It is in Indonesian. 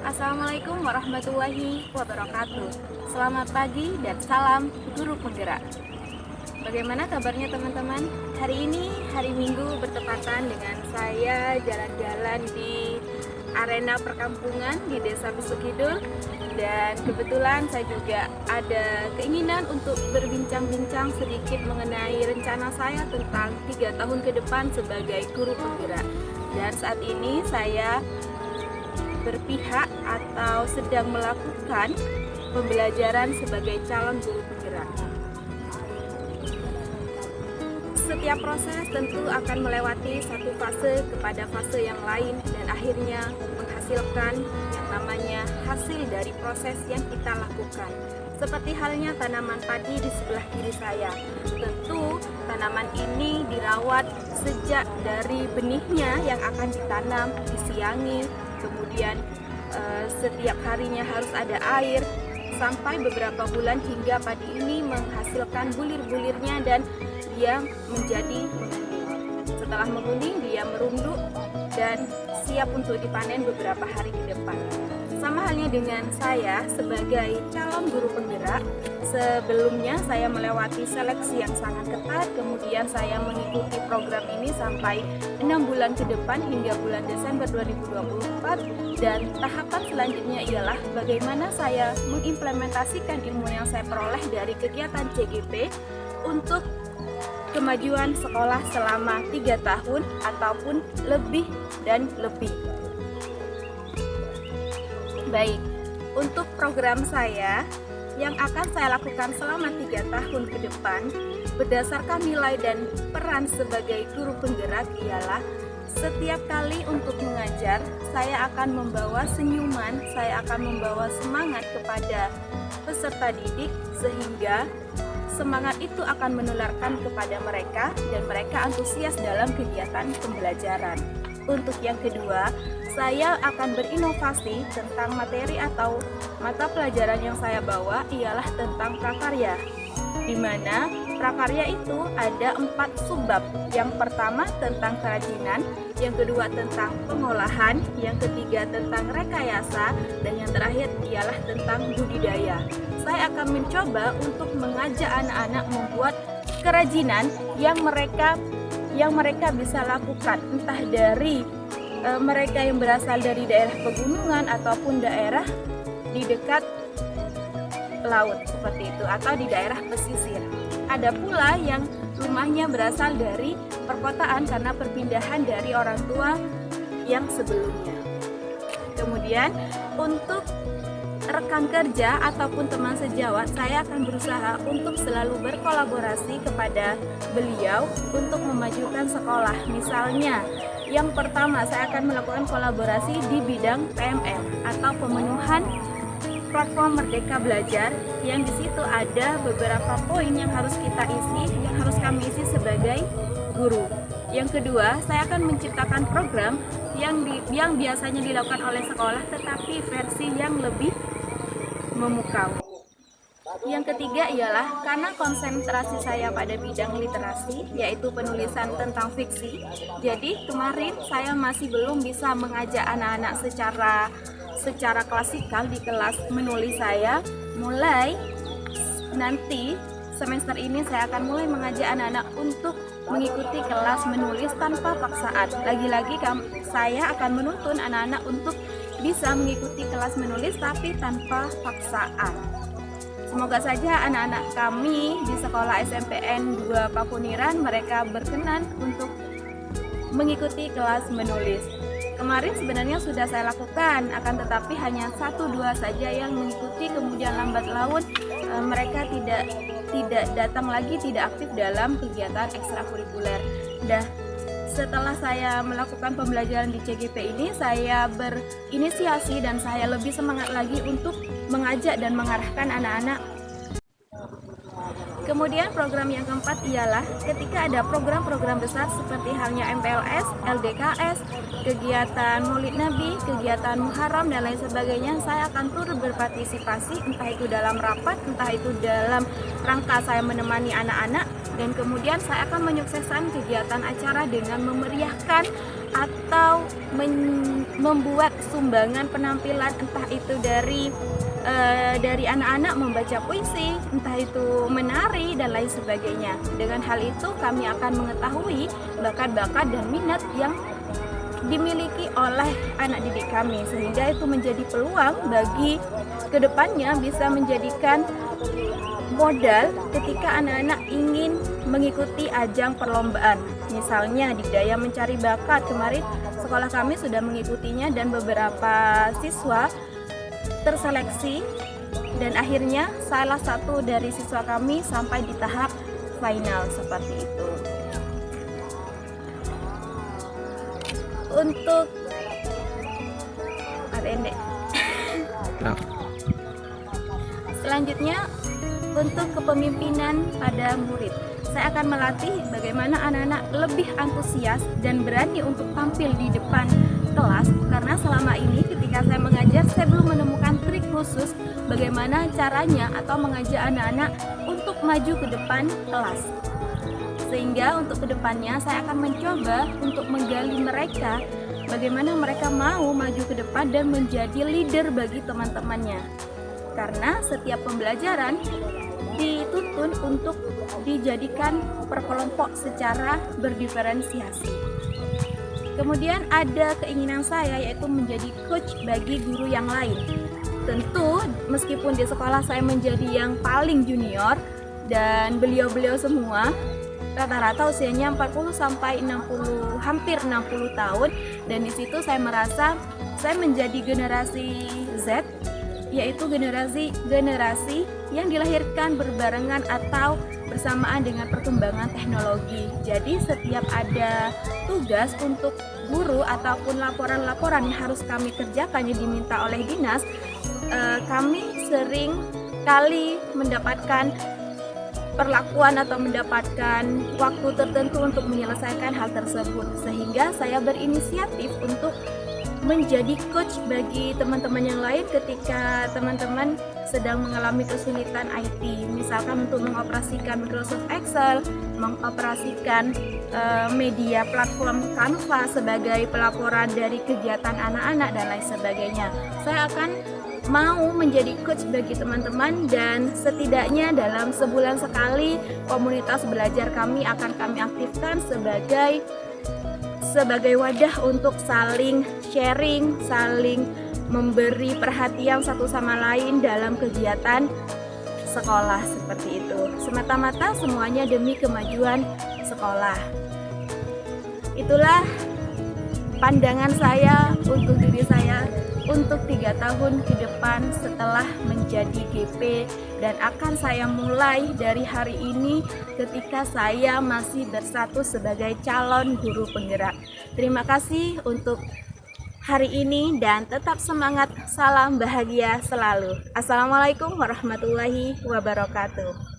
Assalamualaikum warahmatullahi wabarakatuh. Selamat pagi dan salam guru penggerak. Bagaimana kabarnya teman-teman? Hari ini hari Minggu bertepatan dengan saya jalan-jalan di arena perkampungan di Desa Besuk Kidul. Dan kebetulan saya juga ada keinginan untuk berbincang-bincang sedikit mengenai rencana saya tentang 3 tahun ke depan sebagai guru penggerak. Dan saat ini saya berpihak atau sedang melakukan pembelajaran sebagai calon guru penggerak. Setiap proses tentu akan melewati satu fase kepada fase yang lain dan akhirnya menghasilkan yang namanya hasil dari proses yang kita lakukan. Seperti halnya tanaman padi di sebelah kiri saya. Tentu tanaman ini dirawat sejak dari benihnya yang akan ditanam, disiangi, kemudian setiap harinya harus ada air sampai beberapa bulan hingga padi ini menghasilkan bulir-bulirnya dan dia menjadi menguning. Setelah menguning dia merunduk dan siap untuk dipanen beberapa hari di depan. Sama halnya dengan saya sebagai calon guru penggerak. Sebelumnya saya melewati seleksi yang sangat ketat, kemudian saya mengikuti program ini sampai 6 bulan ke depan hingga bulan Desember 2024. Dan tahapan selanjutnya ialah bagaimana saya mengimplementasikan ilmu yang saya peroleh dari kegiatan CGP untuk kemajuan sekolah selama 3 tahun ataupun lebih dan lebih. Baik, untuk program saya yang akan saya lakukan selama 3 tahun ke depan berdasarkan nilai dan peran sebagai guru penggerak ialah setiap kali untuk mengajar saya akan membawa senyuman, saya akan membawa semangat kepada peserta didik sehingga semangat itu akan menularkan kepada mereka dan mereka antusias dalam kegiatan pembelajaran. Untuk yang kedua, saya akan berinovasi tentang materi atau mata pelajaran yang saya bawa ialah tentang prakarya, di mana prakarya itu ada 4 subbab. Yang pertama tentang kerajinan, yang kedua tentang pengolahan, yang ketiga tentang rekayasa, dan yang terakhir ialah tentang budidaya. Saya akan mencoba untuk mengajak anak-anak membuat kerajinan yang mereka bisa lakukan, entah dari mereka yang berasal dari daerah pegunungan ataupun daerah di dekat laut seperti itu atau di daerah pesisir. Ada pula yang rumahnya berasal dari perkotaan karena perpindahan dari orang tua yang sebelumnya. Kemudian untuk rekan kerja ataupun teman sejawat, saya akan berusaha untuk selalu berkolaborasi kepada beliau untuk memajukan sekolah. Misalnya, yang pertama saya akan melakukan kolaborasi di bidang PMM atau pemenuhan platform Merdeka Belajar, yang di situ ada beberapa poin yang harus kita isi, yang harus kami isi sebagai guru. Yang kedua, saya akan menciptakan program yang biasanya dilakukan oleh sekolah tetapi versi yang lebih memukau. Yang ketiga ialah karena konsentrasi saya pada bidang literasi, yaitu penulisan tentang fiksi. Jadi kemarin saya masih belum bisa mengajak anak-anak secara klasikal di kelas menulis saya. Mulai nanti semester ini saya akan mulai mengajak anak-anak untuk mengikuti kelas menulis tanpa paksaan. Lagi-lagi saya akan menuntun anak-anak untuk bisa mengikuti kelas menulis tapi tanpa paksaan. Semoga saja anak-anak kami di sekolah SMPN 2 Pakuniran mereka berkenan untuk mengikuti kelas menulis. Kemarin sebenarnya sudah saya lakukan, akan tetapi hanya 1-2 saja yang mengikuti, kemudian lambat laun mereka tidak datang lagi, tidak aktif dalam kegiatan ekstrakurikuler. setelah saya melakukan pembelajaran di CGP ini, saya berinisiasi dan saya lebih semangat lagi untuk mengajak dan mengarahkan anak-anak. Kemudian program yang keempat ialah ketika ada program-program besar seperti halnya MPLS, LDKS, kegiatan Maulid Nabi, kegiatan Muharram dan lain sebagainya, saya akan turut berpartisipasi, entah itu dalam rapat, entah itu dalam rangka saya menemani anak-anak, dan kemudian saya akan menyukseskan kegiatan acara dengan memeriahkan atau membuat sumbangan penampilan, entah itu dari anak-anak membaca puisi, entah itu menari dan lain sebagainya. Dengan hal itu kami akan mengetahui bakat-bakat dan minat yang dimiliki oleh anak didik kami, sehingga itu menjadi peluang bagi kedepannya bisa menjadikan modal ketika anak-anak ingin mengikuti ajang perlombaan. Misalnya di Daya Mencari Bakat, kemarin sekolah kami sudah mengikutinya dan beberapa siswa terseleksi dan akhirnya salah satu dari siswa kami sampai di tahap final seperti itu. Untuk RND. Selanjutnya untuk kepemimpinan pada murid. Saya akan melatih bagaimana anak-anak lebih antusias dan berani untuk tampil di depan kelas, karena selama ini ketika saya mengajar saya belum menemukan trik khusus bagaimana caranya atau mengajak anak-anak untuk maju ke depan kelas. Sehingga untuk kedepannya saya akan mencoba untuk menggali mereka bagaimana mereka mau maju ke depan dan menjadi leader bagi teman-temannya. Karena setiap pembelajaran dituntun untuk dijadikan per kelompok secara berdiferensiasi. Kemudian ada keinginan saya yaitu menjadi coach bagi guru yang lain. Tentu meskipun di sekolah saya menjadi yang paling junior dan beliau-beliau semua rata-rata usianya 40 sampai 60, hampir 60 tahun, dan di situ saya merasa saya menjadi generasi Z, yaitu generasi yang dilahirkan berbarengan atau bersamaan dengan perkembangan teknologi. Jadi setiap ada tugas untuk guru ataupun laporan-laporan yang harus kami kerjakan yang diminta oleh dinas, kami sering kali mendapatkan perlakuan atau mendapatkan waktu tertentu untuk menyelesaikan hal tersebut, sehingga saya berinisiatif untuk menjadi coach bagi teman-teman yang lain ketika teman-teman sedang mengalami kesulitan IT, misalkan untuk mengoperasikan Microsoft Excel, mengoperasikan media platform Canva sebagai pelaporan dari kegiatan anak-anak dan lain sebagainya. Saya akan mau menjadi coach bagi teman-teman, dan setidaknya dalam sebulan sekali komunitas belajar kami akan kami aktifkan sebagai wadah untuk saling sharing, saling memberi perhatian satu sama lain dalam kegiatan sekolah seperti itu. Semata-mata semuanya demi kemajuan sekolah. Itulah pandangan saya untuk diri saya untuk 3 tahun ke depan setelah menjadi GP, dan akan saya mulai dari hari ini ketika saya masih berstatus sebagai calon guru penggerak. Terima kasih untuk hari ini dan tetap semangat, salam bahagia selalu. Assalamualaikum warahmatullahi wabarakatuh.